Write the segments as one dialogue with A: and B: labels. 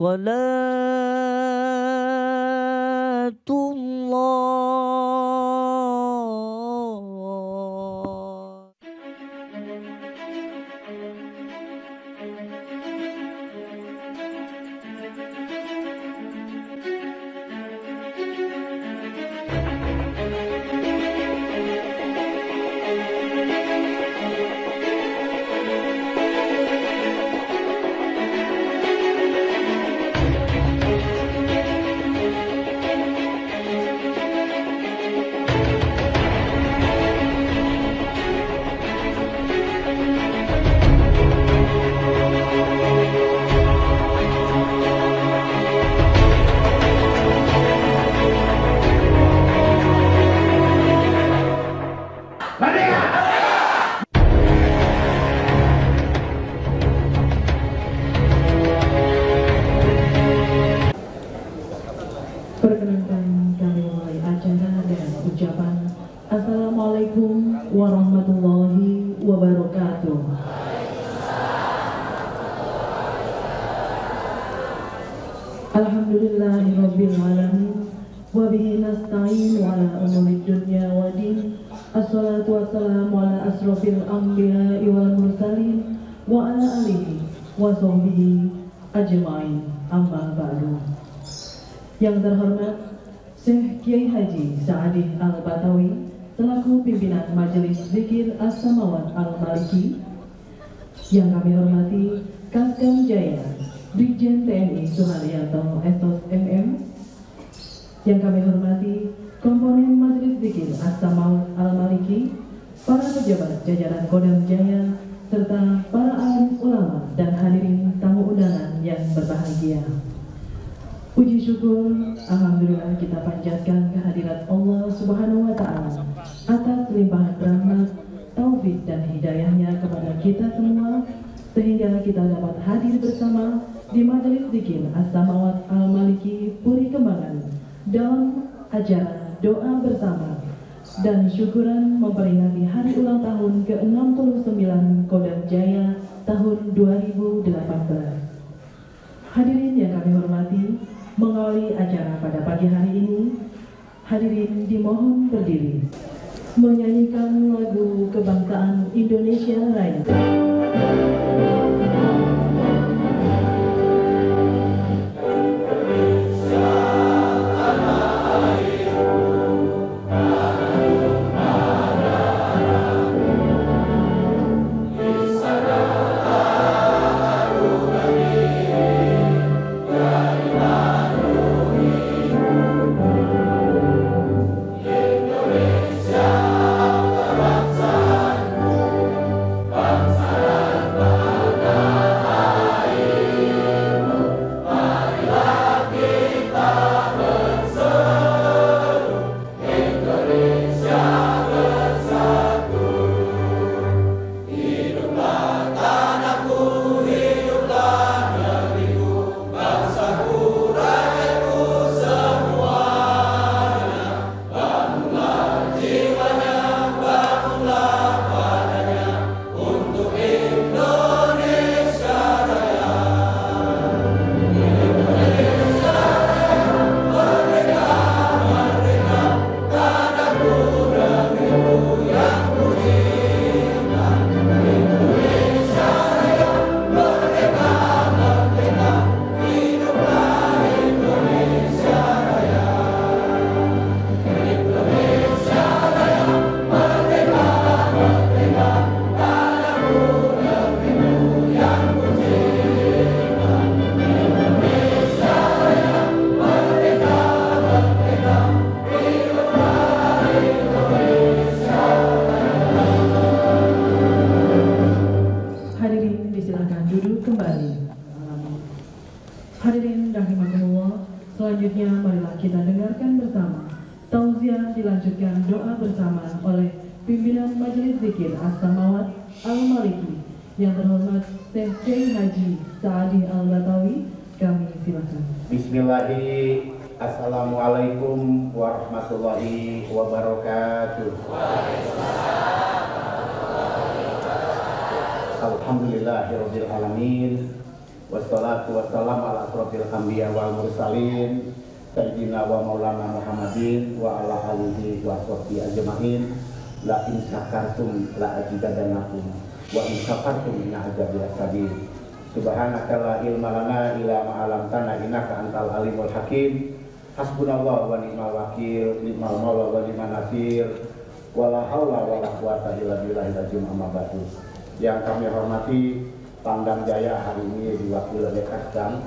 A: walatullah.
B: Perkenankan kami mulai acara dengan ucapan Assalamualaikum warahmatullahi wabarakatuh. Alhamdulillahirabbil alamin wa bihi nasta'in wa ala umuri dunya wa din. Assalatu wassalamu ala asrofil anbiya'i wal mursalin wa ala alihi wa sahbihi ajma'in, amma ba'du. Yang terhormat Syekh Kiai Haji Sa'adi Al-Batawi selaku pimpinan Majelis Zikir As-Samawat Al-Maliki. Yang kami hormati Kasdam Jaya Brigjen TNI Suharyanto Estos MM. Yang kami hormati komponen Majelis Zikir As-Samawat Al-Maliki, para pejabat jajaran Kodam Jaya, serta para alim ulama dan hadirin tamu undangan yang berbahagia. Puji syukur, alhamdulillah kita panjatkan kehadirat Allah Subhanahu wa Ta'ala atas limpahan rahmat, taufik dan hidayahnya kepada kita semua, sehingga kita dapat hadir bersama di Majelis Zikir As-Samawat Al-Maliki Puri Kembangan dalam acara doa bersama dan syukuran memperingati hari ulang tahun ke-69 Kodam Jaya tahun 2018. Hadirin yang kami hormati, mengawali acara pada pagi hari ini, hadirin dimohon berdiri menyanyikan lagu kebangsaan Indonesia Raya. Selanjutnya marilah kita dengarkan bersama tausiah dilanjutkan doa bersama oleh pimpinan Majelis Zikir As-Samawat Al-Maliki yang terhormat Syekh Kiai Haji Sa'adi Al-Batawi. Kami silakan.
C: Bismillahirrahmanirrahim. Assalamualaikum warahmatullahi wabarakatuh. Alhamdulillahirabbil alamin. Wassalatu wassalamu ala asrofil anbiya wal mursalin Sayyidina wa maulana Muhammadin wa ala alihi wa sahbihi ajma'in. La in syakartum la azidannakum wa in kafartum inna azabi lasadid. Subhanaka la ilma lana illa ma 'allamtana innaka antal alimul hakim. Hasbunallahu wa ni'mal wakil, ni'mal maula wa ni'man nasir. Wala haula wala quwata illa billahil azim. Amma ba'du. Yang kami hormati Pangdam Jaya hari ini diwakili oleh Kasdam,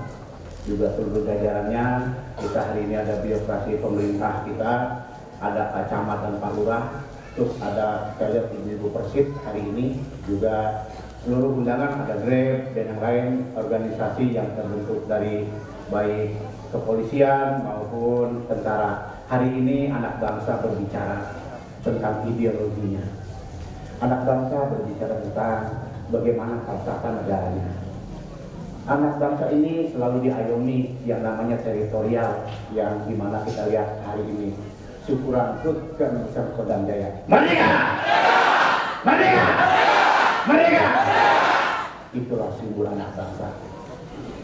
C: juga seluruh jajarannya. Kita hari ini ada birokrasi pemerintah kita, ada Pak Camat dan Pak Lurah, terus ada sekalian Ibu Persib hari ini, juga seluruh undangan, ada Grab dan yang lain organisasi yang terbentuk dari baik kepolisian maupun tentara. Hari ini anak bangsa berbicara tentang ideologinya. Anak bangsa berbicara tentang bagaimana falsafah negaranya. Anak bangsa ini selalu diayomi yang namanya teritorial, yang dimana kita lihat hari ini. Syukuran Hutkan Besar Kodam Jaya. Merdeka! Merdeka! Merdeka! Itulah simbol anak bangsa.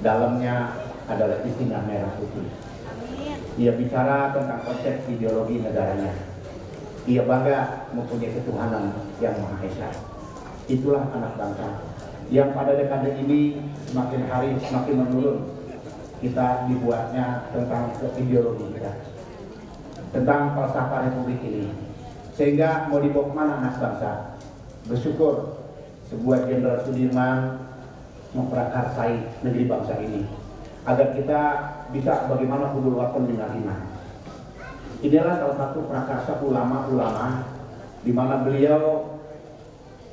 C: Dalamnya adalah isinya merah putih. Ia bicara tentang konsep ideologi negaranya. Ia bangga mempunyai ketuhanan yang Maha Esa. Itulah anak bangsa yang pada dekade ini semakin hari semakin menurun. Kita dibuatnya tentang ideologi kita, tentang falsafah republik ini, sehingga mau dibawa kemana anak bangsa. Bersyukur sebuah Jenderal Sudirman memprakarsai negeri bangsa ini agar kita bisa bagaimana hubul waton dengan iman. Inilah salah satu prakarsa ulama-ulama di mana beliau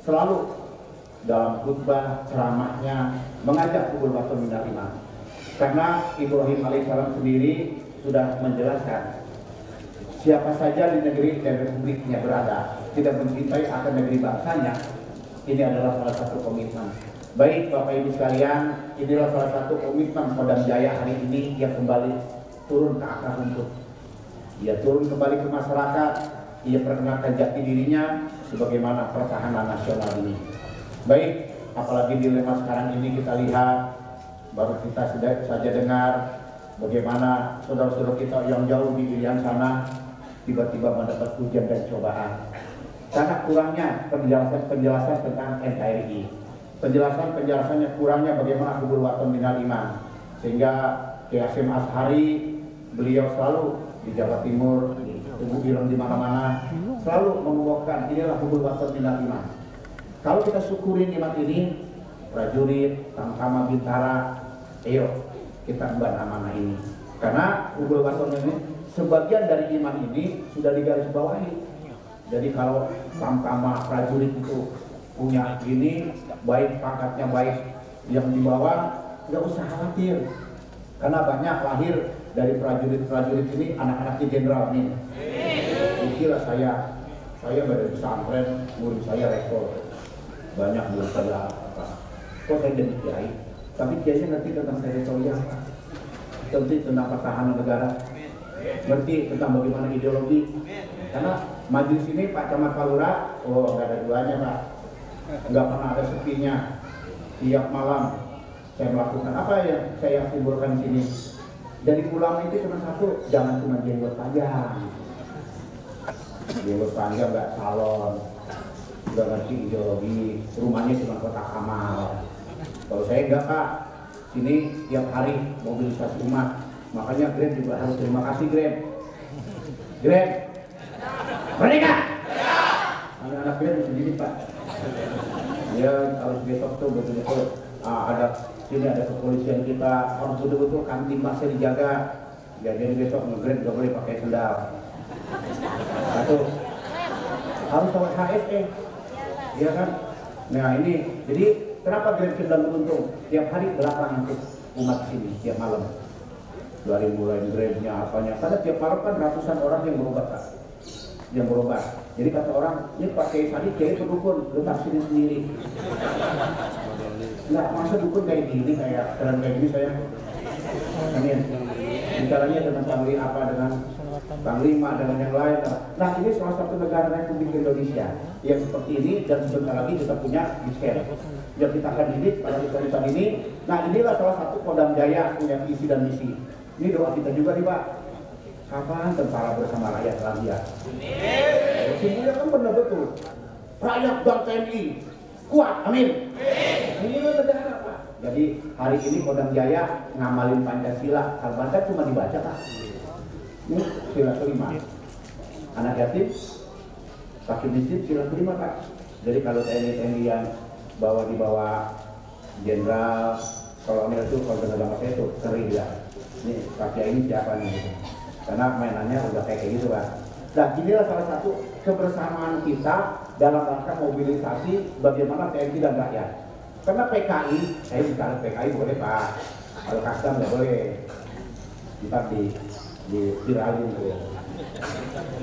C: selalu dalam khutbah ceramahnya mengajak hubul waton minal iman. Karena Ibrahim alaihissalam sendiri sudah menjelaskan siapa saja di negeri dan republiknya berada tidak mencintai akan negeri bangsanya, ini adalah salah satu komitmen. Baik Bapak Ibu sekalian, inilah salah satu komitmen Kodam Jaya hari ini yang kembali turun ke akar rumput. Ia turun kembali ke masyarakat, ia perkenalkan jati dirinya sebagaimana pertahanan nasional ini. Baik, apalagi dilema sekarang ini kita lihat, baru kita saja dengar bagaimana saudara-saudara kita yang jauh di pilihan sana tiba-tiba mendapat ujian dan cobaan. Karena kurangnya penjelasan tentang NKRI, penjelasannya kurangnya bagaimana hubul waton minal iman, sehingga Kiai Hasyim Asy'ari beliau selalu di Jawa Timur, Ibu bilang di mana-mana, selalu menguatkan inilah hubul waton minal iman. Kalau kita syukuri nikmat ini, prajurit, Tamtama, Bintara, ayo kita emban amanah ini. Karena hubul waton ini sebagian dari iman ini sudah digarisbawahi. Jadi kalau Tamtama, prajurit itu punya ini, baik pangkatnya baik yang di bawah, nggak usah khawatir. Karena banyak lahir dari prajurit-prajurit ini anak-anaknya jenderal nih. Ikilah saya dari pesantren, murid saya rektor. Banyak belum saya apa. Kok saya jadi kiai? Tapi kiainya ngerti tentang teritorial, ngerti tentang pertahanan negara, ngerti tentang bagaimana ideologi. Karena majelis ini Pak Camat Pak Lurah, oh nggak ada duanya Pak, nggak pernah ada sepinya. Tiap malam saya melakukan apa yang saya simbolkan di sini. Dari ulama itu cuma satu, jangan cuma jenggot panjang. Jenggot panjang nggak salon, udah ngerti ideologi, rumahnya cuma kotak amal. Kalau saya enggak Pak, sini tiap hari mobilisasi umat. Makanya Grab juga harus terima kasih Grab. Grab, merdeka! Anak-anak Grab sendiri Pak. Ya harus besok tuh betul-betul ada sini ada kepolisian kita, harus betul-betul kamtipmasnya dijaga. Ya jadi besok nge-Grab gak boleh pakai sendal. Satu, harus tahu HSE. Iya kan? Nah ini, jadi kenapa Grab sedang beruntung? Tiap hari berapa ngangkut umat sini tiap malam? Dari mulai Grabnya apanya, karena tiap malam kan ratusan orang yang berobat Pak. Yang berobat. Jadi kata orang, ini pakai tadi kiai pendukun, lu tafsirin sendiri. Nggak, masa dukun kayak gini, kayak keren kayak gini saya. Amin. Bicaranya dengan Bangli apa, dengan Panglima, dengan yang lain. Nah ini salah satu negara Republik Indonesia. yang seperti ini, dan sebentar lagi kita punya disken yang kita akan didik pada event ini. Nah, inilah salah satu Kodam Jaya punya visi dan misi. Ini doa kita juga nih Pak, kapan tentara bersama rakyat lagi ya? Simbolnya kan benar betul, rakyat dan TNI kuat, amin. Ini negara Pak. Jadi hari ini Kodam Jaya ngamalin Pancasila. Al-Banta cuma dibaca Pak. Ini sila kelima. Anak yatim, fakir miskin, sila kelima Pak. Jadi kalau TNI yang di bawah jenderal, kolonel itu kalau dalam saya itu kering ya. Ini kakek ini siapa nih? Karena mainannya udah kayak gitu Pak. Dan inilah salah satu kebersamaan kita dalam rangka mobilisasi bagaimana TNI dan rakyat. Karena PKI, saya bicara PKI boleh Pak, kalau custom nggak boleh. Kita viralin tuh ya.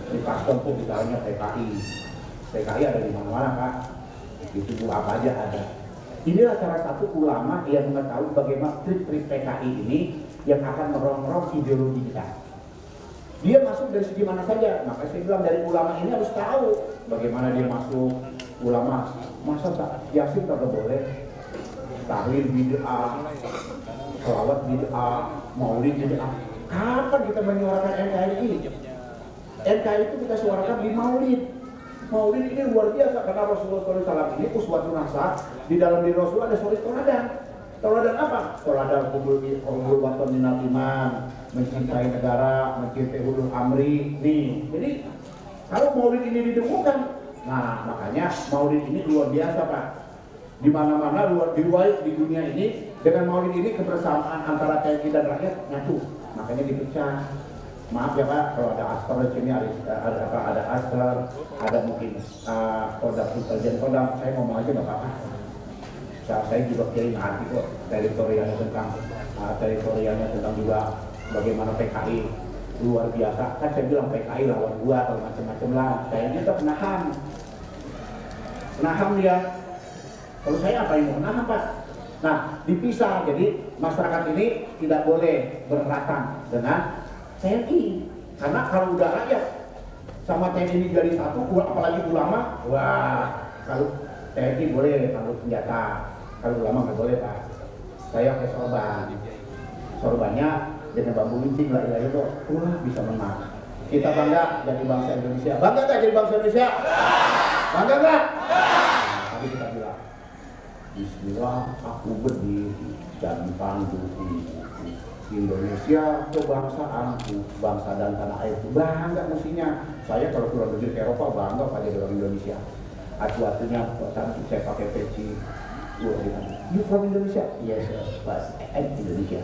C: Di custom tuh bicaranya PKI. PKI ada di mana-mana Pak. Di tubuh apa aja ada. Inilah salah satu ulama yang mengetahui bagaimana trik-trik PKI ini yang akan merongrong ideologi kita. Dia masuk dari segi mana saja, maka saya bilang dari ulama ini harus tahu bagaimana dia masuk. Ulama masa tak Yasin tak boleh, tahlil bid'ah, sholawat bid'ah, maulid bid'ah. Kapan kita menyuarakan NKRI? NKRI itu kita suarakan di maulid. Maulid ini luar biasa karena Rasulullah SAW ini uswatun hasanah. Di dalam diri Rasul ada suri teladan. Teladan apa? Teladan hubul waton minal iman, mencintai negara, mencintai ulul amri. Nih, jadi kalau maulid ini ditemukan, nah makanya maulid ini luar biasa Pak. Di mana-mana luar riwayat di dunia ini dengan maulid ini kebersamaan antara TNI dan rakyat nyatu. Makanya dipecah. Maaf ya Pak, kalau ada askar di sini ada askar, ada mungkin kodam intelijen kodam, saya ngomong aja nggak apa-apa. Saya juga kirim hati kok teritorialnya tentang juga bagaimana PKI luar biasa. Kan saya bilang PKI lawan gua atau macam-macam lah. Saya itu penahan dia. Kalau saya apa yang mau menahan Pak? Nah, dipisah. Jadi masyarakat ini tidak boleh berdatang dengan TNI, karena kalau udah rakyat sama TNI ini jadi satu, apalagi ulama, wah, kalau TNI boleh taruh senjata, kalau ulama nggak boleh Pak. Saya kayak sorbannya dengan bambu runcing lah itu, wah bisa menang. Kita bangga jadi bangsa Indonesia. Bangga nggak jadi bangsa Indonesia? Bangga nggak? Tapi kita bilang, Bismillah, aku berdiri dan pandu Indonesia kebangsaanku, bangsa dan tanah airku. Bangga mestinya. Saya kalau keluar negeri ke Eropa bangga pada orang Indonesia. Atu-atunya saya pakai peci. You from Indonesia? Yes, but I'm Indonesia.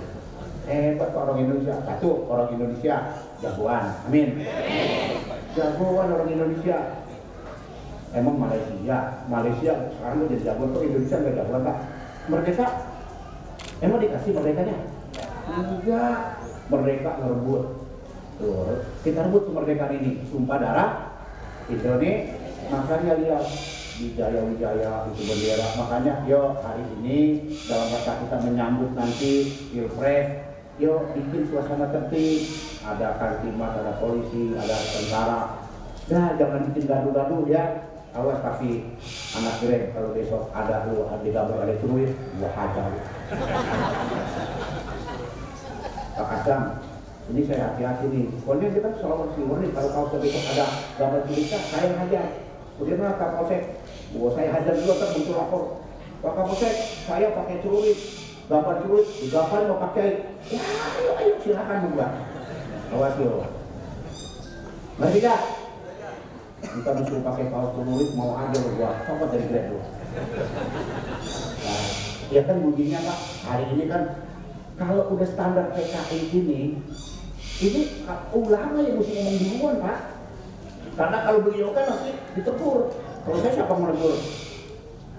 C: Hebat orang Indonesia. Satu, orang Indonesia jagoan. Amin. Jagoan orang Indonesia. Emang Malaysia sekarang jadi jagoan, kok Indonesia nggak jagoan Pak? Merdeka? Emang dikasih merdekanya? Enggak, mereka ngerebut. Tuh, kita rebut kemerdekaan ini, sumpah darah Indonesia. Makanya lihat Wijaya itu bendera. Makanya yo hari ini dalam rangka kita menyambut nanti Pilpres, yo bikin suasana tertib. Ada Kartimas, ada polisi, ada tentara. Nah, jangan bikin gaduh-gaduh ya. Awas tapi anak keren kalau besok ada lu di gambar ada celurit, gua hajar. Pak Kasam, ini saya hati-hati nih. Pokoknya kita selalu bersiwar nih, kalau besok ada gambar cerita, saya hajar. Kemudian Pak Kapolsek, saya hajar juga kan muncul lapor. Pak Kapolsek, saya pakai celurit, gambar celurit, gambar mau pakai. Ya, ayo silakan juga. Awas yo. Ngerti gak? Kita disuruh pakai kaos celurit, mau aja lo gua. Copot dari grade lo. Nah, ya kan bunyinya Pak, hari ini kan kalau udah standar PKI ini ulama yang mesti ngomong duluan Pak. Karena kalau beliau kan nanti ditegur. Kalau saya siapa mau negur?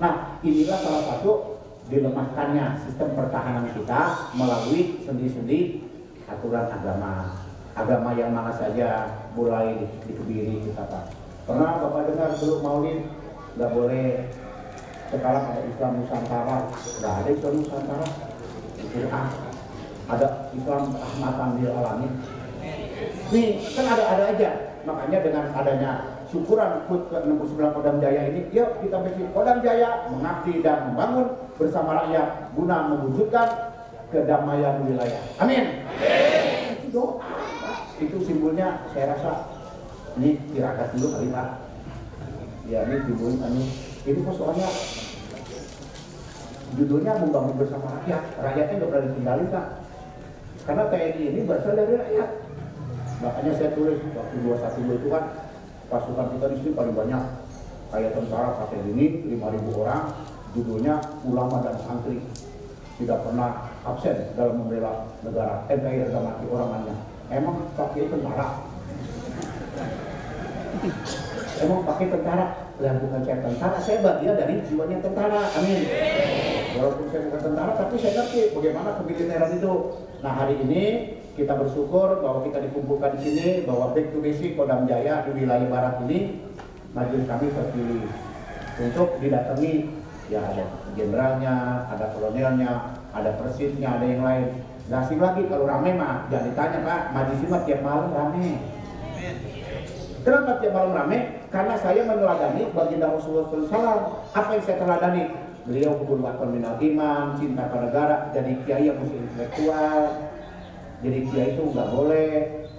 C: Nah, inilah salah satu dilemahkannya sistem pertahanan kita melalui sendi-sendi aturan agama. Agama yang mana saja mulai dikebiri kita Pak. Pernah Bapak dengar dulu maulid nggak boleh. Sekarang ada Islam Nusantara, nggak ada Islam Nusantara. Ada Islam rahmatan lil alamin. Nih kan ada aja. Makanya dengan adanya syukuran HUT ke-69 Kodam Jaya ini, yuk kita bikin Kodam Jaya mengabdi dan membangun bersama rakyat guna mewujudkan kedamaian wilayah. Amin. Itu doa. Itu simbolnya, saya rasa ini tirakat dulu kali Pak. Ya ini simbolnya ini soalnya judulnya membangun bersama rakyat. Rakyatnya nggak pernah ditinggalin Pak. Karena TNI ini berasal dari rakyat. Makanya saya tulis waktu 212 itu kan pasukan kita di sini paling banyak, kayak tentara pakai ini 5.000 orang, judulnya ulama dan santri, tidak pernah absen dalam membela negara. NKRI harga mati orang-orangnya. Emang pakai tentara? Emang pakai tentara? Lah bukan saya tentara, saya bagian dari jiwanya tentara. Amin. Walaupun saya bukan tentara, tapi saya ngerti bagaimana kemiliteran itu. Nah hari ini kita bersyukur bahwa kita dikumpulkan di sini, bahwa back to basic Kodam Jaya di wilayah barat ini, majelis kami terpilih untuk didatangi. Ya ada jenderalnya, ada kolonelnya, ada persisnya, ada yang lain. Gak asing lagi kalau rame mah, jangan ditanya Pak, majelis ini tiap malam rame. Kenapa tiap malam rame? Karena saya meneladani baginda Rasulullah SAW. Apa yang saya teladani? Beliau hubungan minal iman, cinta pada negara, jadi kiai yang mesti intelektual. Jadi kiai itu nggak boleh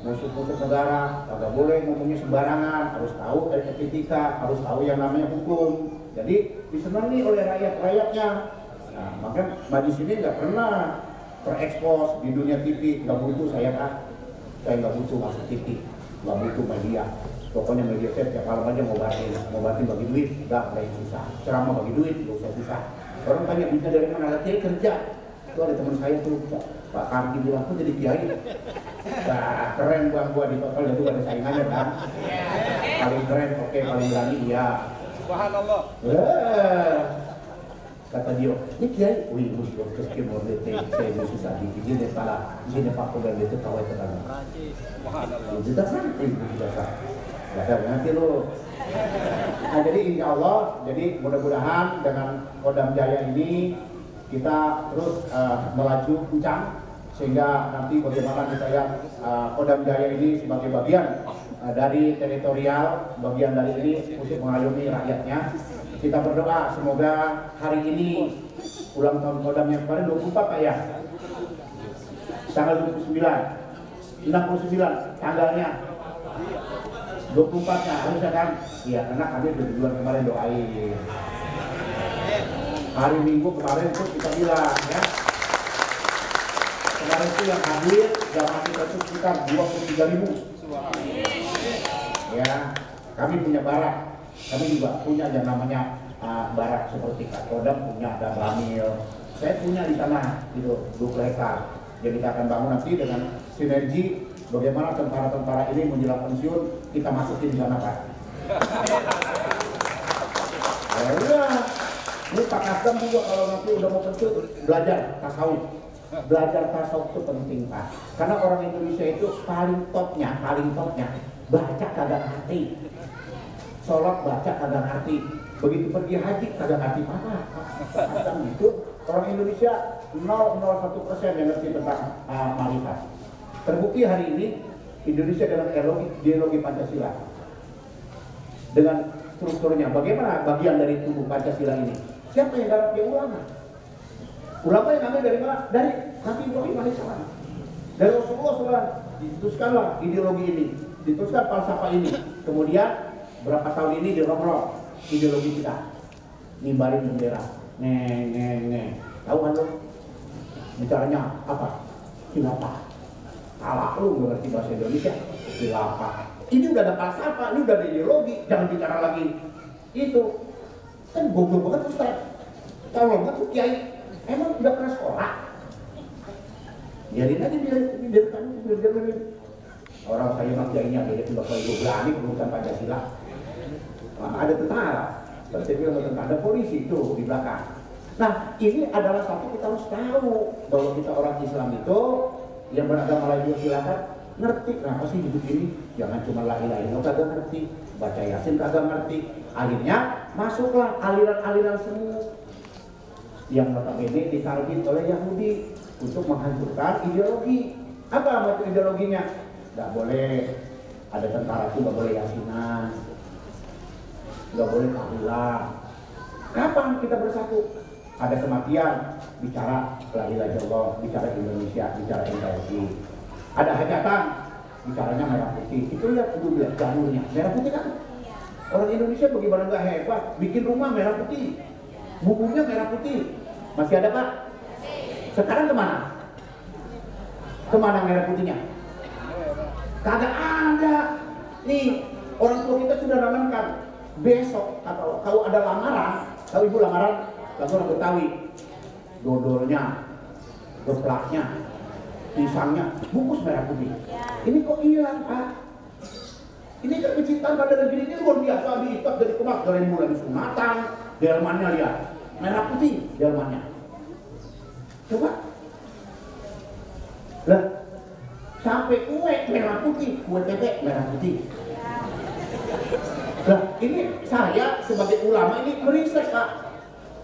C: musuh-musuh negara, nggak boleh ngomongnya sembarangan, harus tahu etika, harus tahu yang namanya hukum. Jadi disenangi oleh rakyat-rakyatnya. Nah, maka majelis ini nggak pernah terekspos di dunia TV. Nggak butuh saya Pak, saya nggak butuh masuk TV, nggak butuh media. Pokoknya media saya tiap malam aja ngobatin bagi duit, nggak lain susah. Ceramah bagi duit, nggak usah susah. Orang tanya duitnya dari mana? Kiai kerja. Itu ada teman saya tuh, Pak Kamti bilang tuh jadi kiai. Nah, keren bang gua di total itu ada saingannya kan. Paling keren, oke, paling berani dia.
A: Subhanallah.
C: Kata dia, ini kiai, wih, musuh keskin morde teh, saya susah di sini pala, di sini Pak Kodan itu kawai terang.
A: Subhanallah.
C: Kita kan, kita sah. Gak ada nanti lo. Nah jadi insya Allah, jadi mudah-mudahan dengan Kodam Jaya ini kita terus melaju kencang, sehingga nanti bagaimana kita lihat Kodam Jaya ini sebagai bagian dari teritorial, bagian dari ini untuk mengayomi rakyatnya. Kita berdoa semoga hari ini ulang tahun Kodam yang kemarin 24 Pak ya, tanggal 29, 69 tanggalnya, 24-nya harusnya kan? Iya, karena kami berdua kemarin doain. Hari Minggu kemarin itu kita bilang ya, kemarin itu yang hadir jamaah kita itu sekitar 23.000. Ya, kami punya barak, kami juga punya yang namanya barak seperti Kak Kodam punya, ada Bramil. Saya punya di sana itu 20 hektar. Jadi kita akan bangun nanti dengan sinergi. Bagaimana tentara-tentara ini menjelang pensiun kita masukin di sana Pak. Ya udah, ini Pak Kasdam juga kalau nanti udah mau pensiun belajar tasawuf. Belajar tasawuf itu penting Pak. Karena orang Indonesia itu paling topnya baca kagak ngerti. Sholat baca kagak ngerti. Begitu pergi haji kagak ngerti apa. Kasdam itu orang Indonesia 0,01% yang ngerti tentang marifat. Terbukti hari ini Indonesia dalam ideologi Pancasila dengan strukturnya. Bagaimana bagian dari tubuh Pancasila ini? Siapa yang garap? Ya ulama. Ulama yang ambil dari mana? Dari Nabi Ibrahim alaihissalam. Dari Rasulullah SAW dituliskanlah ideologi ini, dituliskan falsafah ini. Kemudian berapa tahun ini dirongrong ideologi kita, ngimbarin bendera, tahu kan lo? Bicaranya apa? Khilafah. Salah lu nggak ngerti bahasa Indonesia, khilafah. Ini udah ada falsafah, ini udah ada ideologi, jangan bicara lagi itu. Kan goblok banget Ustaz. Tolong kan tuh kiai, emang udah pernah sekolah? Biarin aja biar orang saya mah kiainya beda tiba kali gue berani urusan Pancasila. Ada tentara, ada polisi itu di belakang. Nah ini adalah satu kita harus tahu bahwa kita orang Islam itu yang beragama lain juga silakan ngerti kenapa sih hidup ini, jangan cuma la ilaha illallah kagak ngerti, baca yasin kagak ngerti, akhirnya masuklah aliran-aliran semu yang notabene ditarget oleh Yahudi untuk menghancurkan ideologi. Apa itu ideologinya? Nggak boleh ada tentara itu, nggak boleh yasinan, nggak boleh tahlilan. Kapan kita bersatu? Ada kematian, bicara la ilaha illallah, bicara Indonesia, bicara NKRI. Ada hajatan, bicaranya merah putih. Itu lihat dulu lihat jalurnya merah putih kan. Orang Indonesia bagaimana nggak hebat, bikin rumah merah putih, bukunya merah putih. Masih ada Pak? Sekarang kemana? Kemana merah putihnya? Kagak ada. Nih orang tua kita sudah rancangan besok atau kalau ada lamaran, kalau ibu lamaran, lalu orang Betawi, dodolnya, geplaknya, pisangnya, bungkus merah putih. Ini kok hilang Pak? Ini kan kecintaan pada negeri ini luar biasa, diikat dari kemas dari mulai sunatan, delmannya lihat merah putih delmannya. Coba, lah sampai kue merah putih, kue tete merah putih. Lah ini saya sebagai ulama ini meriset Pak.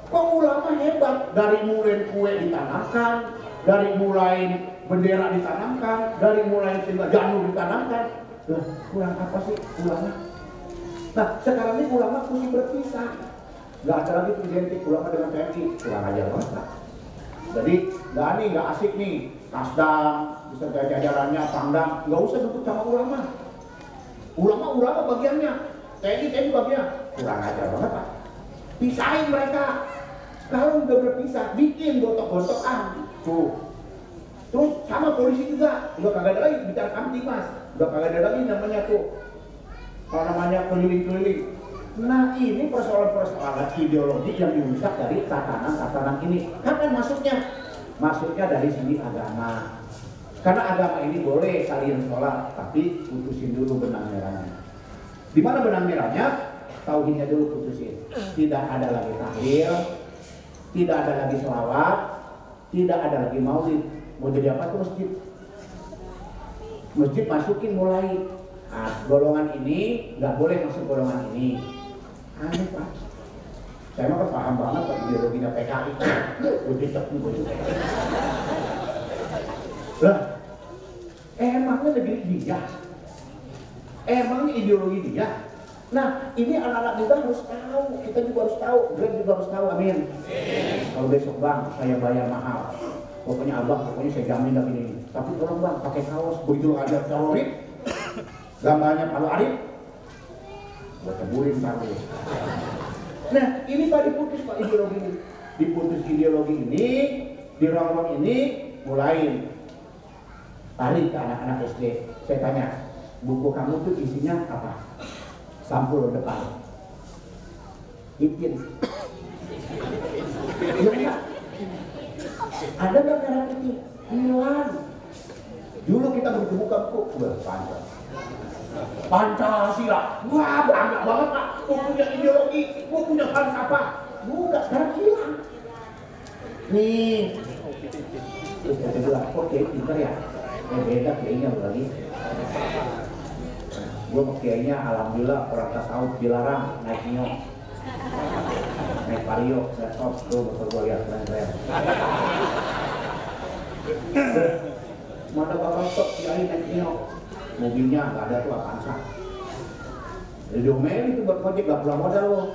C: Kok ulama hebat, dari mulai kue ditanamkan, dari mulai bendera ditanamkan, dari mulai janur ditanamkan. Lah kurang apa sih ulama? Nah sekarang ini ulama mesti berpisah. Nggak ada lagi identik ulama dengan TNI, kurang ajar banget Pak. Jadi nggak asik nih, Kasdam, beserta jajarannya, Pangdam, nggak usah duduk sama ulama. Ulama bagiannya, TNI bagiannya, kurang ajar banget Pak. Pisahin mereka. Kalau udah berpisah, bikin gontok-gontokan. Tuh. Terus sama polisi juga, udah kagak ada lagi bicara kamtimas, udah kagak ada lagi namanya tuh, namanya keliling-keliling. Nah ini persoalan-persoalan ideologi yang dirusak dari tatanan ini. Kapan masuknya? Masuknya dari sini agama. Karena agama ini boleh kalian sholat, tapi putusin dulu benang merahnya. Di mana benang merahnya? Tauhidnya dulu putusin. Tidak ada lagi tahlil, tidak ada lagi sholawat, tidak ada lagi maulid. Mau jadi apa tuh masjid? Masjid masukin mulai. Nah, golongan ini nggak boleh masuk golongan ini. Aneh Pak. Saya mah paham banget Pak ideologinya PKI. Lah, emangnya negeri dia? Emangnya ideologi dia? Nah, ini anak-anak muda harus tahu. Kita juga harus tahu. Greg juga harus tahu. Amin. Kalau besok Bang, saya bayar mahal. Pokoknya abang, pokoknya saya jamin dah ini. Tapi tolong Bang, pakai kaos begitu aja calorit. Gambarnya Palu Arif. Buat ceburin taruh. Nah, ini Pak diputus Pak ideologi ini. Diputus ideologi ini, dirongrong ini, mulai tarik ke anak-anak SD. Saya tanya, buku kamu tuh isinya apa? Sampul depan. Ipin. Ya, ada nggak merah putih? Hilang. Dulu kita begitu buka buku, Pancasila. Wah bangga banget Pak. Gue punya ideologi, gue punya falsafah. Bukan, sekarang hilang. Nih. Terus saya bilang, oke, pintar ya. Beda kayaknya berarti. Gue kayaknya alhamdulillah orang tasawuf dilarang naik nyok. Naik vario, laptop, tuh bakal gue lihat keren-keren. Mana bakal stop kiai naik nyok. Mobilnya nggak ada tuh Avanza. Jadi domain itu buat ngojek nggak pulang modal loh.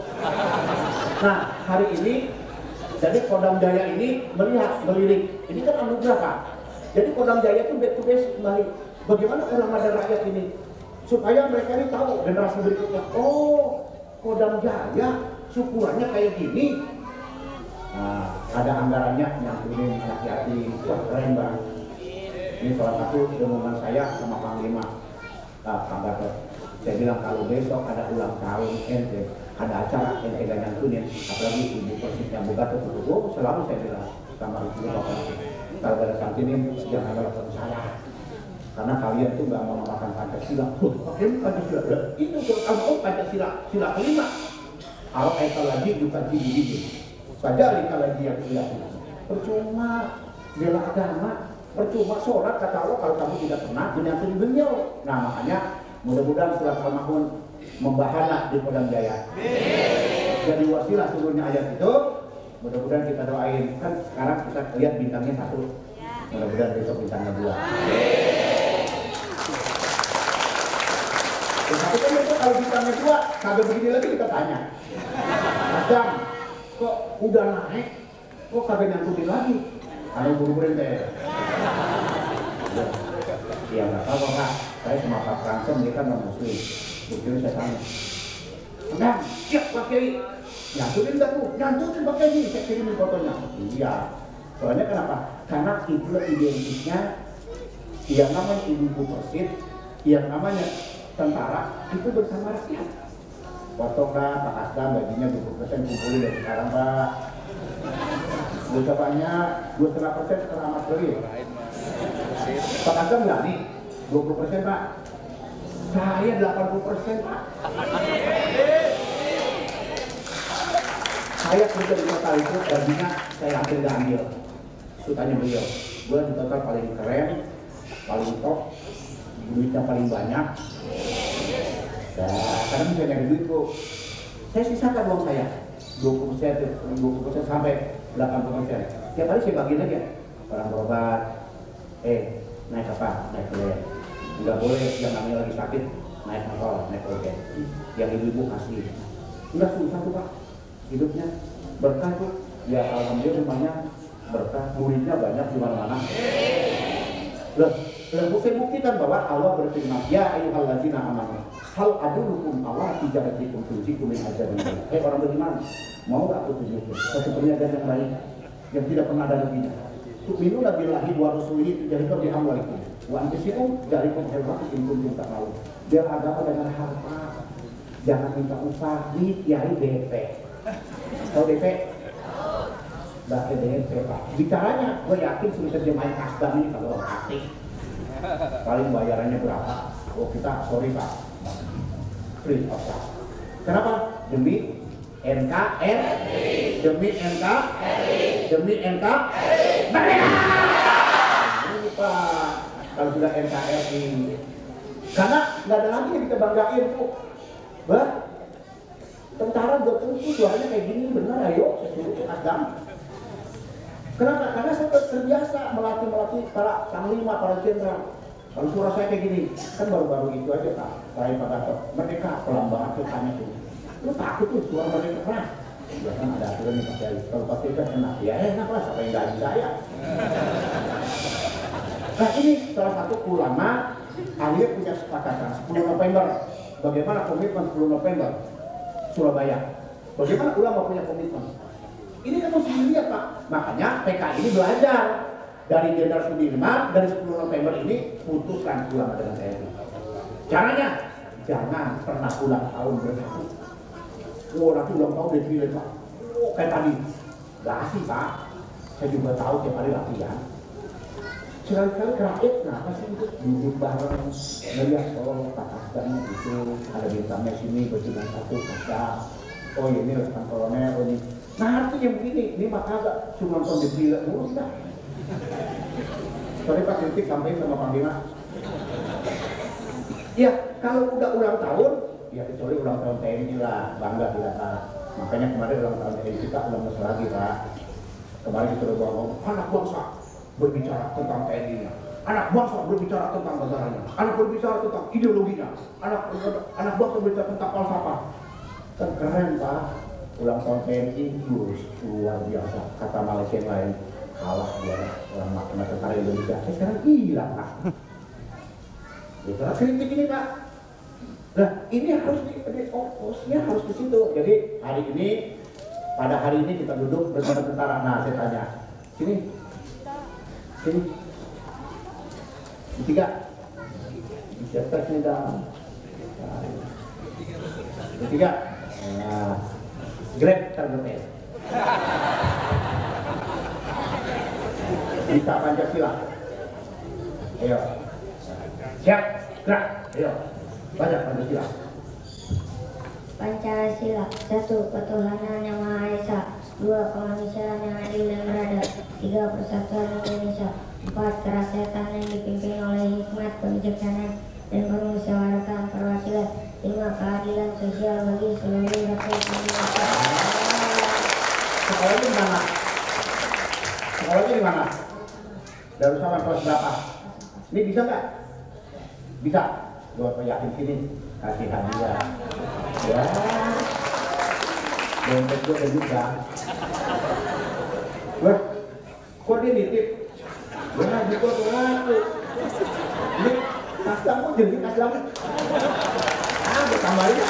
C: Nah hari ini, jadi Kodam Jaya ini melirik. Ini kan anugerah Pak. Jadi Kodam Jaya itu back to basic kembali. Bagaimana ulama dan rakyat ini supaya mereka ini tahu generasi berikutnya. Oh, Kodam Jaya syukurannya kayak gini. Nah, ada anggarannya nyampurin anak yatim. Wah keren Bang. Ini salah satu omongan saya sama Panglima Pak Gatot. Saya bilang kalau besok ada ulang tahun ente, ada acara ente gak nyantunin, apalagi Ibu Persisnya Bu Gatot itu, selalu saya bilang sama Ibu Bapak, kalau ada santinin jangan telepon saya, karena kalian tuh gak mau makan Pancasila. Oke, Pancasila itu kalau Pancasila sila kelima. Kalau aikal lagi bukan tinggi saja lagi yang tidak. Percuma bela agama. Percuma sholat kata Allah kalau kamu tidak pernah menyantuni beliau. Nah makanya mudah-mudahan surat Al-Ma'un membahana di Kodam Jaya. Jadi wasilah turunnya ayat itu, mudah-mudahan kita doain. Kan sekarang kita lihat bintangnya 1. Mudah-mudahan besok bintangnya 2. Tapi kan itu kalau kita utangnya tua, kagak begini lagi kita tanya. Kadang kok udah naik, kok kagak nyantutin lagi? Ada buru-buru teh. Ya nggak apa-apa Pak, saya sama Pak Ransem dia kan non muslim. Buktinya saya tanya. Enggak, siap Pak Kiai. Nyantutin nggak tuh? Nyantutin Pak Kiai, saya kirimin fotonya. Iya. Soalnya kenapa? Karena itu identiknya yang namanya ibu persit, yang namanya tentara itu bersama rakyat. Foto Pak Asdam gajinya 20% kumpulin dari sekarang Pak. Bisa banyak 2,5% sekarang amat beri. Pak Asdam nggak nih 20% Pak. Saya 80% Pak. Saya kerja di kota itu gajinya saya hampir nggak ambil. Itu tanya beliau. Gue di total paling keren, paling top, duitnya paling banyak. Nah, karena bisa nyari duit Bu. Saya sisakan uang saya 20% sampai 80%. Tiap hari saya bagiin aja. Orang berobat, naik apa? Naik kuliah. Nggak boleh yang namanya lagi sakit naik motor, naik ojek. Yang ibu-ibu kasih. Nggak susah tuh Pak. Hidupnya berkah tuh. Ya alhamdulillah rumahnya berkah, muridnya banyak di mana-mana. Loh, saya buktikan bahwa Allah berfirman, ya ayyuhalladzina amanu hal adullukum ala tijaratin tunjikum min ajrin. Orang beriman, mau gak aku tunjukin satu perniagaan yang baik yang tidak pernah ada lebihnya. Tu'minuna billahi wa rasulihi tujahiduna bi amwalikum wa anfusikum dzalikum khairun in kuntum ta'lamun. Biar agama dengan harta, jangan minta upah di kiai DP. Tahu DP? Baca DP Pak. Bicaranya, gue yakin sudah terjemahin Asdam ini kalau orang hati. Paling bayarannya berapa? Oh kita sorry Pak, free of charge. Kenapa? Demi NKRI, demi demi merdeka. Ini Pak, kalau sudah NKRI, karena nggak ada lagi yang kita banggain tuh. Bah, tentara berfungsi suaranya kayak gini benar, ayo saya suruh Asdam. Kenapa? Karena saya terbiasa melatih para panglima, para jenderal. Kalau suara saya kayak gini, kan baru-baru itu aja Pak. Saya pada mereka pelan banget tanya tuh. Lu takut tuh suara mereka keras. Ya kan ada aturan nih Pak Kiai. Kalau Pak Kiai enak, ya enak lah. Siapa yang gaji saya? Nah ini salah satu ulama akhirnya punya kesepakatan 10 November. Bagaimana komitmen 10 November Surabaya? Bagaimana ulama punya komitmen? Ini kan mesti dilihat Pak. Makanya PKI ini belajar dari Jenderal Sudirman dari 10 November ini putuskan ulama dengan TNI. Caranya jangan pernah ulang tahun bersatu. Oh nanti ulang tahun defile Pak. Oh kayak tadi. Gak asik Pak. Saya juga tahu tiap hari latihan. Sekali-kali rakyat kenapa sih itu duduk bareng melihat Pak Asdamnya itu ada bintangnya sini berjumlah satu Asdam. Oh ini Letnan Kolonel ini. Nah artinya begini, ini maka agak cuma nonton defile mulu enggak. Sorry Pak kritik sampai sama Panglima. Ya kalau udah ulang tahun, ya kecuali ulang tahun TNI lah, bangga kita Pak. Makanya kemarin ulang tahun TNI kita udah mesra lagi Pak. Kemarin kita udah ngomong, anak bangsa berbicara tentang TNI-nya, anak bangsa berbicara tentang negaranya, anak berbicara tentang ideologinya, anak bangsa berbicara tentang falsafah. Kan keren Pak. Ulang tahun TNI luar biasa. Kata Malaysia yang lain kalah dia orang makna tentara Indonesia. Sekarang hilang Pak. Itu kritik ini Pak. Nah ini harus fokusnya harus ke situ. Jadi hari ini pada hari ini kita duduk bersama tentara. Nah saya tanya, sini, bertiga, siapa sini dah? Bertiga. Nah, Grab terbetul. Bisa Pancasila. Ayo. Siap, gerak. Ayo. Baca Pancasila.
D: Pancasila. 1. Ketuhanan yang Maha Esa. 2. Kemanusiaan yang adil dan beradab. 3. Persatuan Indonesia. 4. Kerakyatan yang dipimpin oleh hikmat, kebijaksanaan, dan permusyawaratan perwakilan. 5. Keadilan sosial bagi seluruh rakyat Indonesia.
C: Sekolahnya di mana? Sekolahnya di mana? Darussalam kelas berapa? Ini bisa nggak? Bisa. Gua yakin sini kasih hadiah. Ya, dompet gua ada juga. Wah, kok dia nitip? Gua ngaji gua tuh. Ini tas kamu jadi tas kamu. Gua tambahin ya.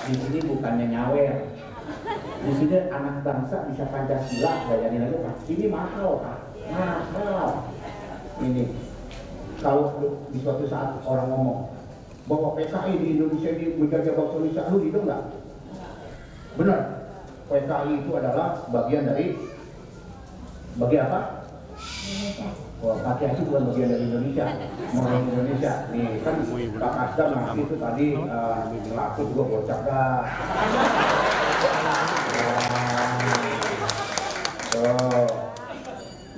C: Di sini bukannya nyawer. Di sini anak bangsa bisa Pancasila, bayangin aja Pak. Ini mahal Pak, mahal. Ini kalau di suatu saat orang ngomong bahwa PKI di Indonesia ini menjaga bangsa Indonesia, lu gitu nggak? Benar. PKI itu adalah bagian dari apa?
D: Indonesia.
C: Wah, Fatihah itu bukan bagian dari Indonesia, orang Indonesia. Nih kan Pak Kasda ngasih itu tadi laku juga bocah dah.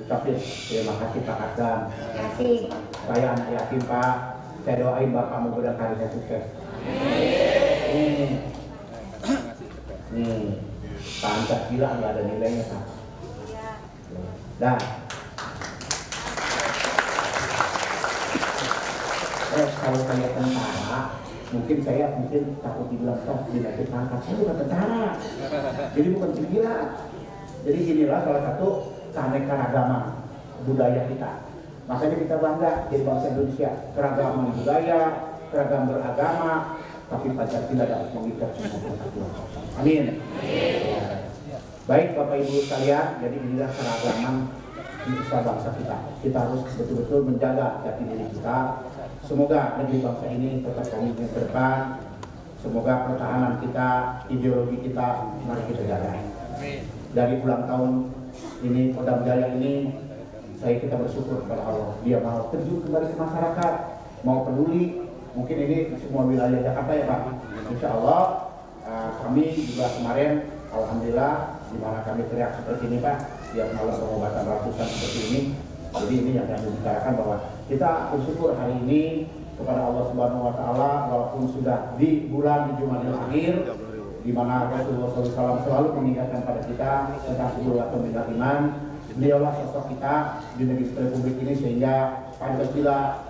C: Ucapin terima kasih Pak Kasda.
D: Terima kasih.
C: Saya anak yatim Pak. Saya doain Bapak mudah karirnya sukses. Nih, Pancasila nggak ada nilainya Pak. Dah. Kalau saya tentara, mungkin takut dibilang dinaikin pangkat. Saya bukan tentara, jadi bukan civila. Jadi inilah salah satu keanekaragaman budaya kita. Makanya kita bangga jadi bangsa Indonesia, keragaman budaya, keragam beragama, tapi Pancasila dapat mengikat semua persatuan. Amin. Baik Bapak Ibu sekalian, jadi inilah keragaman besar bangsa kita. Kita harus betul-betul menjaga jati diri kita. Semoga negeri bangsa ini tetap komitmen ke depan. Semoga pertahanan kita, ideologi kita, mari kita jaga. Dari ulang tahun ini, Kodam Jaya ini, kita bersyukur kepada Allah. Dia mau terjun kembali ke masyarakat, mau peduli. Mungkin ini semua wilayah Jakarta ya Pak. Insya Allah kami juga kemarin, alhamdulillah, di mana kami teriak seperti ini Pak, dia malam pengobatan ratusan seperti ini. Jadi ini yang kami bicarakan bahwa kita bersyukur hari ini kepada Allah Subhanahu Wa Taala, walaupun sudah di bulan Jumadil Akhir, di mana Rasulullah SAW selalu mengingatkan pada kita tentang Qurratul Iman. Beliaulah sosok kita di negeri Republik ini, sehingga Pancasila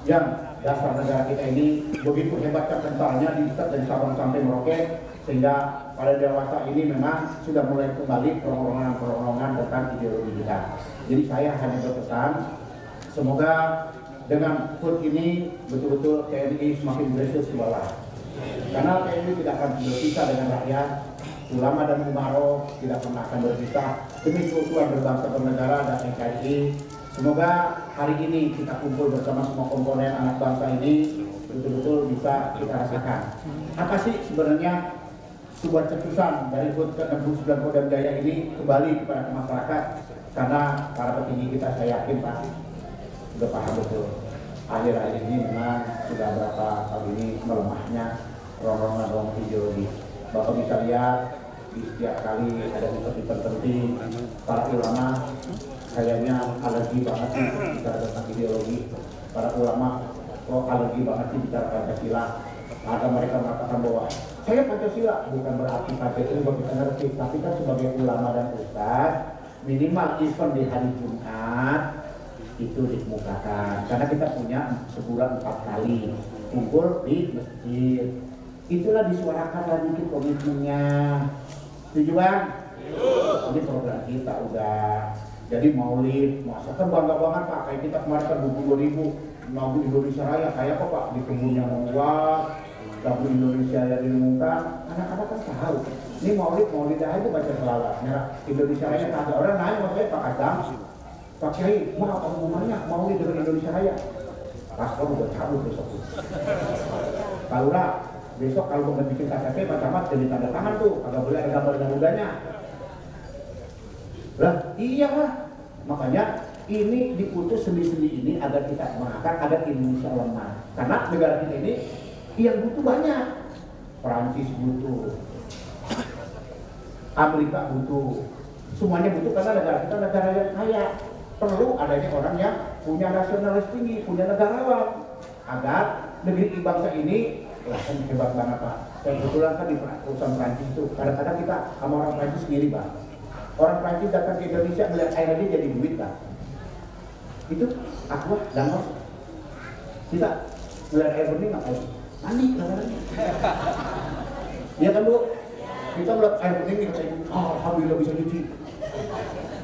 C: yang dasar negara kita ini begitu hebat kentalnya diikat dari Sabang sampai Merauke, sehingga pada dewasa ini memang sudah mulai kembali perongrongan tentang ideologi kita. Jadi saya hanya berpesan, semoga dengan HUT ini betul-betul TNI semakin berhasil ke bawah. Karena TNI tidak akan berpisah dengan rakyat, ulama dan umaro tidak pernah akan berpisah demi keutuhan berbangsa bernegara dan NKRI. Semoga hari ini kita kumpul bersama semua komponen anak bangsa ini betul-betul bisa kita rasakan. Apa sih sebenarnya sebuah cetusan dari HUT ke-69 Kodam Jaya ini kembali kepada masyarakat? Karena para petinggi kita, saya yakin Pak sudah paham betul. Akhir-akhir ini memang sudah berapa tahun ini melemahnya rongrongan ideologi. Bapak bisa lihat di setiap kali ada event-event penting, para ulama kayaknya alergi banget sih bicara tentang ideologi. Para ulama kok alergi banget sih bicara Pancasila. Ada mereka mengatakan bahwa saya Pancasila, bukan berarti Pancasila bagi kita ngerti, tapi kan sebagai ulama dan ustadz minimal event di hari Jumat itu dikemukakan, karena kita punya sebulan 4 kali kumpul di masjid. Itulah disuarakan dikit komitmennya. Setuju Bang? Ini program kita udah. Jadi maulid, masa kan bangga banget Pak, kayak kita kemarin kan 22.000 lagu Indonesia Raya, kayak apa Pak, di kebunnya membuat lagu Indonesia yang diumumkan, anak-anak kan tahu. Ini maulid aja baca selawat. Indonesia Raya tak ada orang naik, maksudnya Pak Kadam, Pak Kiai, mau apa hubungannya maulid dengan Indonesia Raya? Pas kamu udah cabut besok. Kalau lah, besok kalau mau bikin KTP, Pak Camat jadi tanda tangan tuh, agak boleh ada gambar dan mudanya. Lah, iya lah. Makanya ini diputus sendi-sendi ini agar kita mengangkat agar Indonesia lemah. Karena negara kita ini yang butuh banyak. Perancis butuh, Amerika butuh, semuanya butuh karena negara kita negara yang kaya. Perlu adanya orang yang punya nasionalis tinggi, punya negarawan, agar negeri bangsa ini lah kan hebat banget Pak. Saya kebetulan kan di perusahaan Perancis itu, kadang-kadang kita sama orang Perancis sendiri Pak. Orang Perancis datang ke Indonesia melihat air ini jadi duit Pak. Itu aqua, danau. Kita melihat air bening ngapain? Mandi kadang-kadang. Iya kan Bu? Kita melihat air bening nih katanya, alhamdulillah bisa cuci.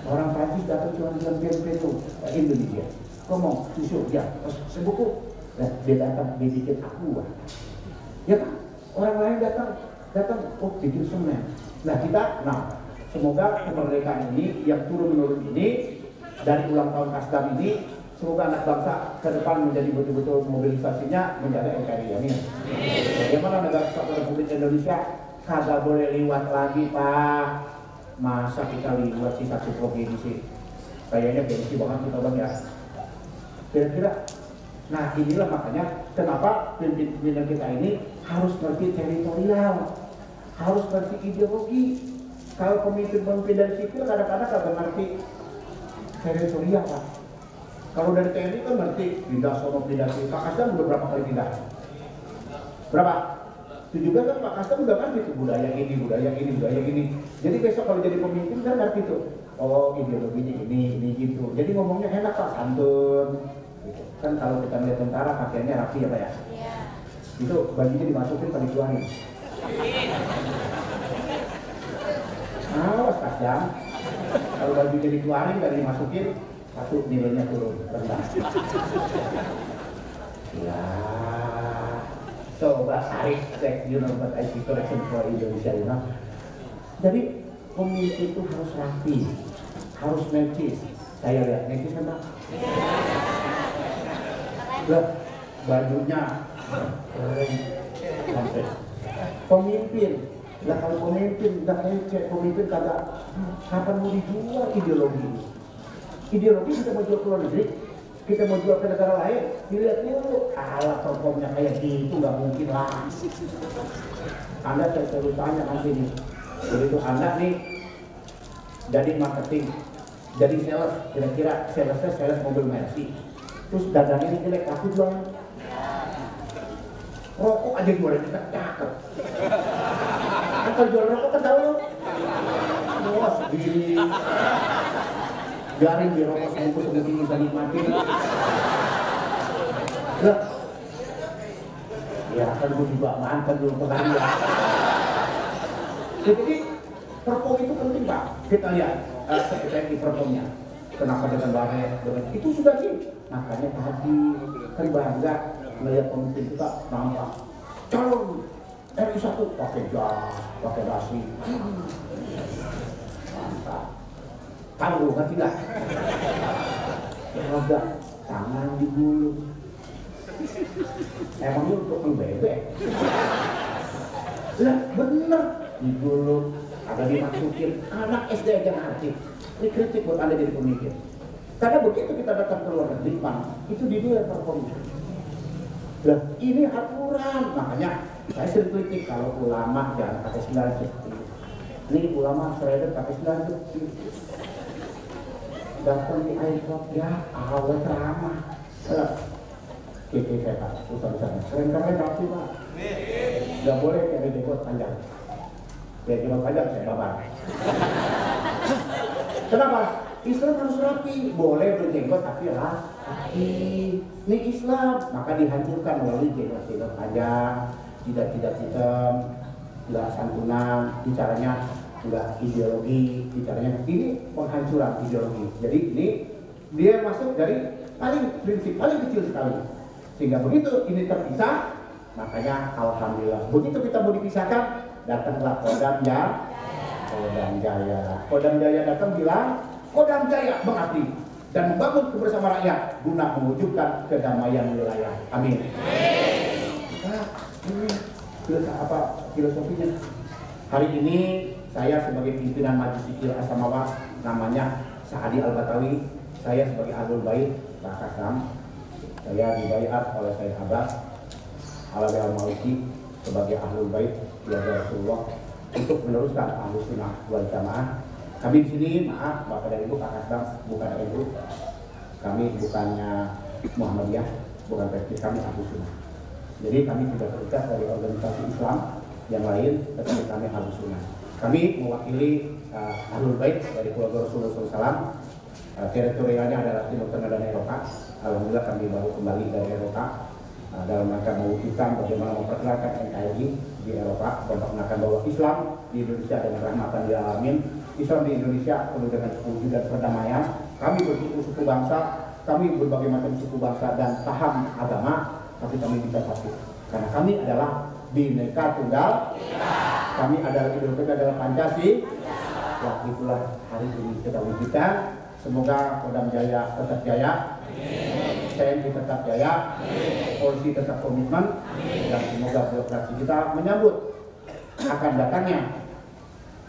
C: Orang Prancis datang cuma bilang tempe tuh, Indonesia. Ngomong, susu, ya, sebuku. Nah, dia datang, dia bikin aqua. Ya kan? Orang lain datang, oh bikin semen. Nah kita, semoga kemerdekaan ini yang turun-menurun ini dari ulang tahun Kasdam ini, semoga anak bangsa ke depan menjadi betul-betul mobilisasinya menjaga NKRI. Amin. Bagaimana negara kesatuan Republik Indonesia kagak boleh liwat lagi Pak? Masa kita liwat sih satu provinsi? Kayaknya gengsi banget kita Bang ya. Kira-kira, nah inilah makanya kenapa pimpinan kita ini harus ngerti teritorial, harus ngerti ideologi. Kalau pemimpin dari sipil kadang-kadang kagak ngerti teritorial Pak. Kalau dari TNI kan ngerti pindah sono pindah sini. Pak Kasdam udah berapa kali pindah? Berapa? Itu juga kan Pak Kasdam udah ngerti tuh budaya ini. Jadi besok kalau jadi pemimpin kan ngerti tuh. Oh ideologinya ini gitu. Jadi ngomongnya enak Pak, santun. Gitu. Kan kalau kita lihat tentara pakaiannya rapi ya Pak ya? Iya. Itu bajunya dimasukin pada dikeluarin. Awas Kasdam. Kalau bajunya dikeluarin dan dimasukin, satu nilainya turun rendah. Ya, coba tarik cek but IT correction for Indonesia ini. Jadi pemimpin itu harus rapi, harus necis. Saya lihat necis kan Pak? Lihat bajunya sampai pemimpin. Lah kalau pemimpin udah leceh, pemimpin kagak kapan mau dijual ideologi. Ideologi kita mau jual ke luar negeri, kita mau jual ke negara lain, dilihat dulu alat performnya kayak gitu nggak mungkin lah. Anda saya selalu tanya nanti nih, begitu Anda nih jadi marketing, jadi sales, kira-kira sales mobil Mercy, terus dagannya ini jelek, aku jualan rokok aja jualan kita cakep. Kalau jual rokok kan tahu lo, wah segini. Biarin di rokok sebungkus ini bisa nikmatin. Lah, ya kan gue juga mantan dulu pegawai. Jadi perform itu penting Pak. Kita lihat seperti performnya. Kenapa dengan baret? Itu sudah sih. Makanya tadi kan bangga melihat pemimpin kita nampak calon RI1 pakai jas, pakai dasi. Mantap. Tahu kan tidak? Agak tangan digulung. Emangnya untuk membebek? Lah bener digulung, ada dimasukin. Anak SD aja ngerti. Ini kritik buat Anda jadi pemimpin. Karena begitu kita datang ke luar negeri, itu dinilai performnya. Lah ini aturan, makanya saya sering kritik kalau ulama jangan pakai sendal jepit. Ini ulama shredder pakai sendal jepit. Datang di airport ya awet ramah. Saya Pak, usah-usahnya. Keren-keren rapi Pak. Gak boleh kayak jenggot panjang. Kayak jenggot panjang saya babar. Kenapa? Islam harus rapi. Boleh berjenggot tapi rapi. Ini Islam, maka dihancurkan melalui jenggot panjang, tidak hitam, tidak santunan, bicaranya enggak ideologi, bicaranya ini penghancuran ideologi. Jadi ini dia masuk dari prinsip paling kecil sekali. Sehingga begitu ini terpisah, makanya alhamdulillah. Begitu kita mau dipisahkan, datanglah Kodam Jaya. Kodam Jaya datang bilang, Kodam Jaya mengabdi dan membangun kebersamaan rakyat guna mewujudkan kedamaian wilayah. Amin. Nah, ini filosofinya. Hari ini saya sebagai pimpinan Majelis Zikir As-Samawat, namanya Saadi Al-Batawi, saya sebagai Ahlul Bait Pak Kasdam, saya dibaiat oleh Sayyid Abbas Alawi Al-Maliki sebagai Ahlul Bait keluarga Rasulullah untuk meneruskan Ahlus Sunnah wal Jamaah. Kami di sini, maaf Bapak dan Ibu, Pak Kasdam bukan NU, kami bukannya Muhammadiyah, bukan praktis, kami Ahlus Sunnah. Jadi kami tidak terikat dari organisasi Islam yang lain, tetapi kami Ahlus Sunnah. Kami mewakili Ahlul Bait dari keluarga Rasulullah SAW. Teritorialnya adalah Timur Tengah dan Eropa. Alhamdulillah kami baru kembali dari Eropa dalam rangka mewujudkan bagaimana memperkenalkan NKRI di Eropa, memperkenalkan bahwa Islam di Indonesia dengan rahmatan lil alamin. Islam di Indonesia penuh dengan kewujudan perdamaian. Kami bersuku bangsa, kami berbagai macam suku bangsa dan paham agama, tapi kami bisa satu karena kami adalah Bhinneka Tunggal Ika. Kami adalah ideologi adalah Pancasila. Ya, itulah hari ini kita wujudkan. Semoga Kodam Jaya tetap jaya, TNI tetap jaya, polisi tetap komitmen, dan semoga birokrasi kita menyambut akan datangnya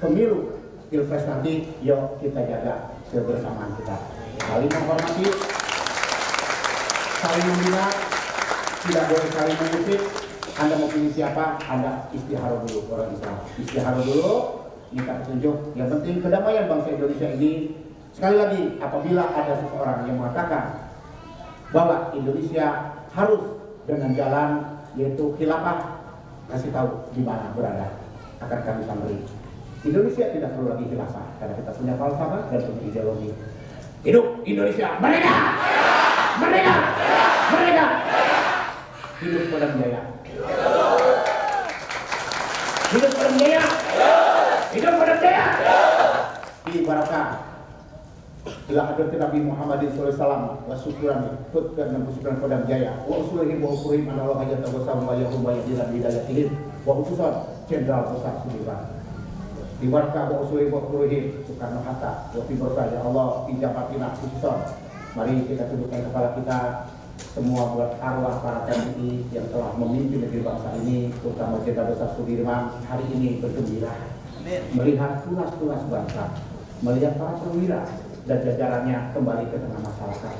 C: pemilu pilpres nanti. Yuk kita jaga kebersamaan kita, saling menghormati, saling membina, tidak boleh saling mengusik. Anda mau pilih siapa? Anda istiharoh dulu, orang Islam istiharoh dulu, minta petunjuk. Yang penting kedamaian bangsa Indonesia ini. Sekali lagi, apabila ada seseorang yang mengatakan bahwa Indonesia harus dengan jalan yaitu khilafah, kasih tahu di mana berada, akan kami sampai. Indonesia tidak perlu lagi khilafah karena kita punya falsafah dan punya ideologi. Hidup Indonesia merdeka! Merdeka! Merdeka! Hidup Kodam Jaya! Hidup Kodam Jaya! Hidup Kodam Jaya! Di barakah ila hadratin Nabi Muhammadin sallallahu alaihi wasallam wa syukran kutkan 69 Kodam Jaya wa usulihim wa ukurihim anallah hajat wa sallam wa yahum wa yadilan bidayatihim wa khususan Jenderal Besar Sudirman di barakah wa usulihim wa ukurihim Soekarno Hatta wa fi barakah ya Allah fi jabatina khususan. Mari kita tundukkan kepala kita semua buat arwah para TNI yang telah memimpin negeri bangsa ini, terutama Jenderal Besar Sudirman. Hari ini bergembira melihat tunas-tunas bangsa, melihat para perwira dan jajarannya kembali ke tengah masyarakat.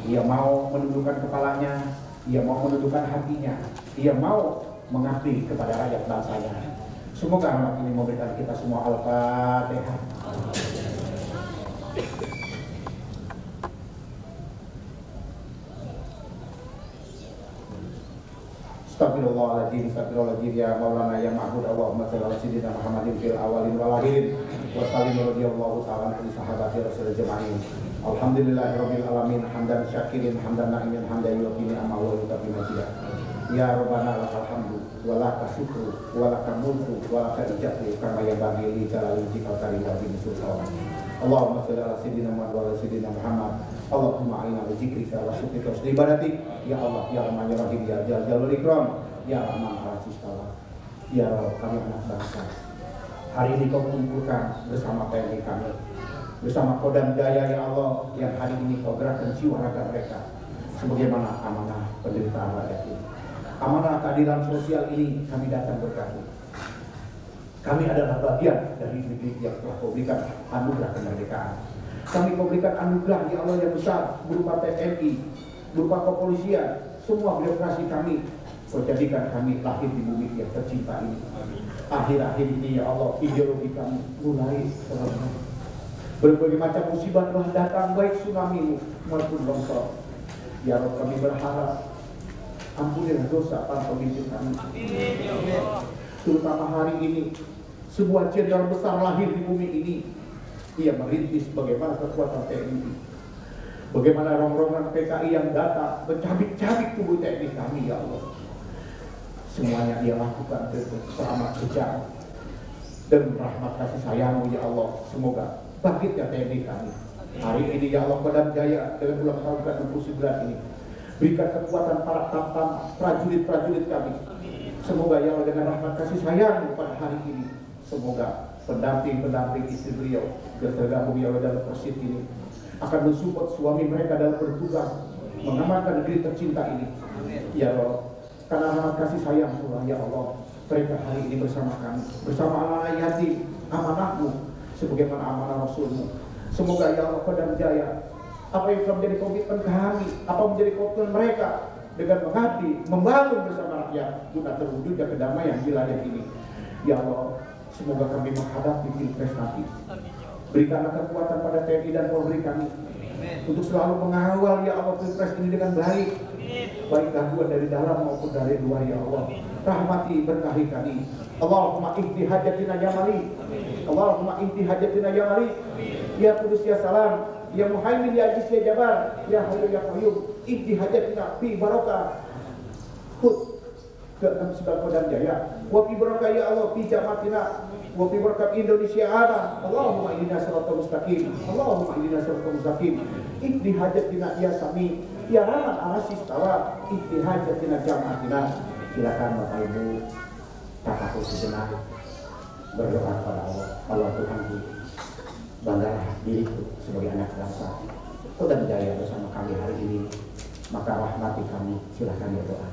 C: Ia mau menundukkan kepalanya, ia mau menundukkan hatinya, ia mau mengabdi kepada rakyat bangsanya. Semoga rahmat ini memberikan kita semua Al-Fatihah. Astagfirullahaladzim, astagfirullahaladzim, ya Maulana ya Ma'bud Allahumma shalli ala sayyidina Muhammadin fil awalin wal akhirin wa sallim radhiyallahu ta'ala an sahabati rasul jama'in. Alhamdulillahirabbil alamin, hamdan syakirin, hamdan na'imin, hamdan yuqini amma wa yutafi majidah. Ya Rabbana lakal hamdu wa lakal syukru wa lakal mulku wa lakal ijatu kama yanbaghi li jalali wajhika karim wa bi sultan. Allahumma shalli ala sayyidina Muhammad wa ala sayyidina Muhammad. Allahumma a'inna bi dzikrika wa syukrika wa ibadatik. Ya Allah, ya Rahman ya Rahim, ya Jalal Ikram, ya Rahman al-Sistala. Ya Rabb, kami anak bangsa. Hari ini kau mengumpulkan bersama TNI kami, bersama Kodam Jaya ya Allah, yang hari ini kau gerakkan jiwa raga mereka sebagaimana amanah penderitaan rakyat ini. Amanah keadilan sosial ini kami datang berkati. Kami adalah bagian dari negeri yang telah kau berikan anugerah kemerdekaan. Kami kau berikan anugerah ya Allah yang besar berupa TNI, berupa kepolisian, semua birokrasi kami. Kau jadikan kami lahir di bumi yang tercinta ini. Akhir-akhir ini ya Allah, ideologi kami mulai terlemah. Berbagai macam musibah telah datang, baik tsunami maupun longsor. Ya Allah, kami berharap ampunilah dosa para pemimpin kami. Terutama hari ini, sebuah jenderal besar lahir di bumi ini. Ia merintis bagaimana kekuatan TNI, bagaimana rongrongan PKI yang datang mencabik-cabik tubuh TNI kami ya Allah. Semuanya ia lakukan selamat kejam dan rahmat kasih sayang ya Allah. Semoga bangkitnya TNI kami hari ini ya Allah. Kodam Jaya dengan ulang tahun ke-69 ini berikan kekuatan para tamtam prajurit-prajurit kami. Semoga ya Allah dengan rahmat kasih sayang pada hari ini, semoga pendamping-pendamping istri beliau yang tergabung ya Allah dalam persit ini akan mensupport suami mereka dalam bertugas mengamankan negeri tercinta ini ya Allah. Karena rahmat kasih sayang Tuhan ya Allah, mereka hari ini bersama kami, bersama anak-anak yatim, amanahmu sebagaimana amanah Rasulmu. Semoga ya Allah Kodam Jaya, apa yang telah menjadi komitmen kami, apa menjadi komitmen mereka dengan mengabdi, membangun bersama rakyat guna terwujudnya kedamaian di wilayah ini ya Allah. Semoga kami menghadapi pilpres nanti, berikanlah kekuatan pada TNI dan Polri kami untuk selalu mengawal ya Allah pilpres ini dengan baik, baik gangguan dari dalam maupun dari luar ya Allah. Rahmati berkahi kami. Allahumma ihdi hajatina ya mali, Allahumma ihdi hajatina ya mali, ya Qudus ya salam, ya Muhaimin ya Aziz ya Jabar ya Hayyu ya Qayyum ihdi hajatina fi barokah hud ke-69 Kodam Jaya wa fi barokah ya Allah fi jamatina wa fi barokah Indonesia ada Allahumma ihdina siratal mustaqim Allahumma ihdina siratal mustaqim ihdi hajatina ya Sami ya Rahman Arasis tawa ihdi hajatina jamatina. Silakan Bapak Ibu tafakur sejenak berdoa kepada Allah. Allah Tuhanku, banggalah diriku sebagai anak bangsa Kodam Jaya bersama kami hari ini, maka rahmati kami. Silahkan berdoa.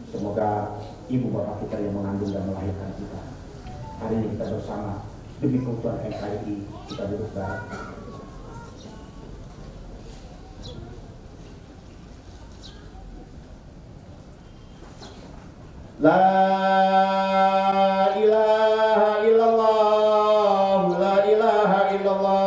C: Semoga ibu bapak kita yang mengandung dan melahirkan kita hari ini kita bersama demi keutuhan NKRI kita duduk bareng. La ilaha illallah, la ilaha illallah.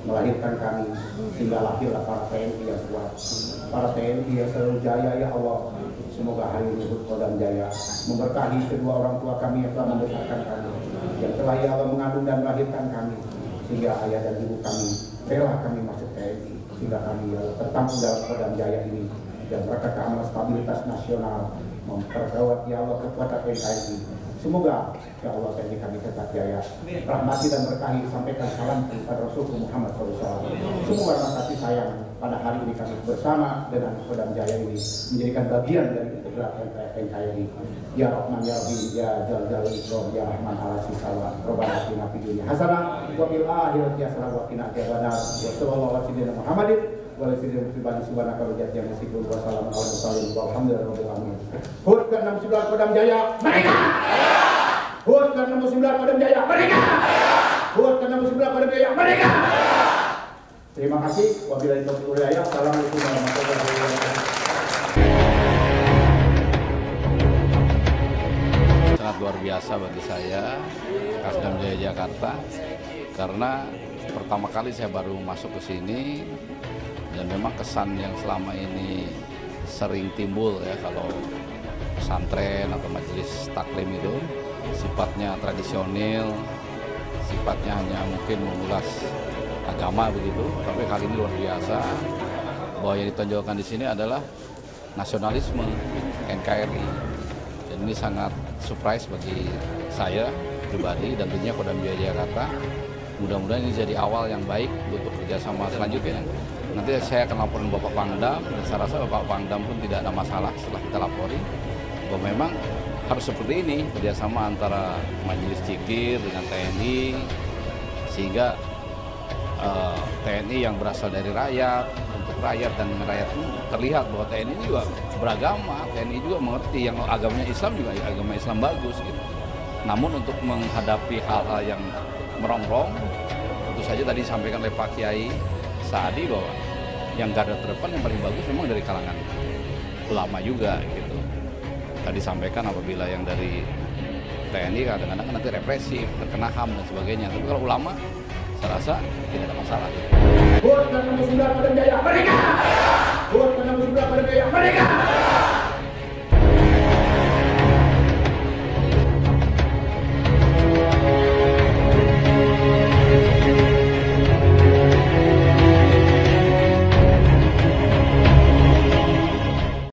C: Melahirkan kami sehingga lahirlah para TNI yang kuat, para TNI yang selalu jaya ya Allah. Semoga hari ini Kodam Jaya memberkahi kedua orang tua kami yang telah membesarkan kami, yang telah ya Allah mengandung dan melahirkan kami, sehingga ayah dan ibu kami rela kami masuk TNI, sehingga kami ya Allah tertampung dalam Kodam Jaya ini, dan mereka keamanan stabilitas nasional, memperkuat ya Allah kekuatan NKRI. Semoga ya Allah TNI kami tetap jaya, rahmati dan berkahi, sampaikan salam kepada Rasulullah Muhammad SAW. Semoga rahmat kasih sayang pada hari ini kami bersama dengan Kodam Jaya ini menjadikan bagian dari integral NKRI. Ya Rahman ya Rahim ya Jal Jalul Ikram ya Rahman Alasi Salwa Robbana atina fid dunya hasanah wa fil akhirati hasanah wa qina adzabannar. Wa sallallahu alaihi wasallam Muhammadin wa ala alihi wa subhanaka wa jalla masihun wa salamun ala mursalin walhamdulillahirabbil alamin. HUT ke-69 Kodam Jaya mereka. HUT ke-69 Kodam Jaya mereka. HUT ke-69 Kodam Jaya mereka. Terima kasih. Wabillahi taufiq wal hidayah. Assalamualaikum warahmatullahi wabarakatuh.
E: Sangat luar biasa bagi saya Kodam Jaya Jakarta, karena pertama kali saya baru masuk ke sini, dan memang kesan yang selama ini sering timbul ya kalau pesantren atau majelis taklim itu sifatnya tradisional, sifatnya hanya mungkin mengulas agama begitu, tapi kali ini luar biasa bahwa yang ditonjolkan di sini adalah nasionalisme NKRI, dan ini sangat surprise bagi saya pribadi dan tentunya Kodam Jaya Jakarta. Mudah-mudahan ini jadi awal yang baik untuk kerjasama selanjutnya. Nanti saya akan laporin Bapak Pangdam, dan saya rasa Bapak Pangdam pun tidak ada masalah setelah kita laporin bahwa memang harus seperti ini kerjasama antara Majelis Zikir dengan TNI, sehingga TNI yang berasal dari rakyat untuk rakyat dan dengan rakyat itu terlihat bahwa TNI juga beragama, TNI juga mengerti yang agamanya Islam juga agama Islam bagus gitu. Namun untuk menghadapi hal-hal yang merongrong, tentu saja tadi disampaikan oleh Pak Kiai Saadi bahwa yang garda terdepan yang paling bagus memang dari kalangan ulama juga gitu. Tadi sampaikan apabila yang dari TNI kadang-kadang nanti represif, terkena HAM dan sebagainya. Tapi kalau ulama, saya rasa tidak ada masalah.
C: HUT ke-69 Kodam Jaya merdeka! HUT ke-69 Kodam Jaya merdeka!